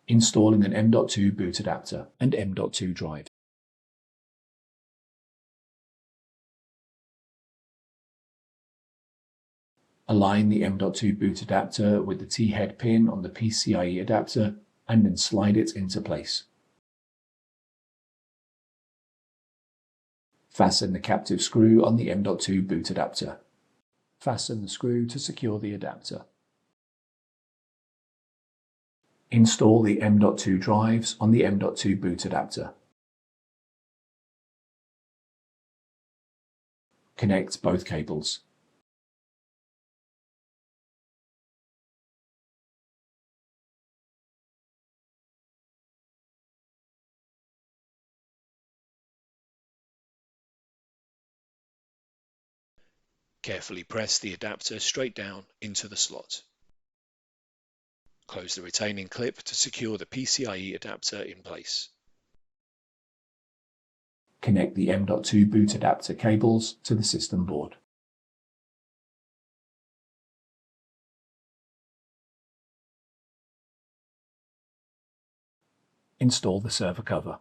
Installing an M.2 boot adapter and M.2 drive. Align the M.2 boot adapter with the T-head pin on the PCIe adapter and then slide it into place. Fasten the captive screw on the M.2 boot adapter. Fasten the screw to secure the adapter. Install the M.2 drives on the M.2 boot adapter. Connect both cables. Carefully press the adapter straight down into the slot. Close the retaining clip to secure the PCIe adapter in place. Connect the M.2 boot adapter cables to the system board. Install the server cover.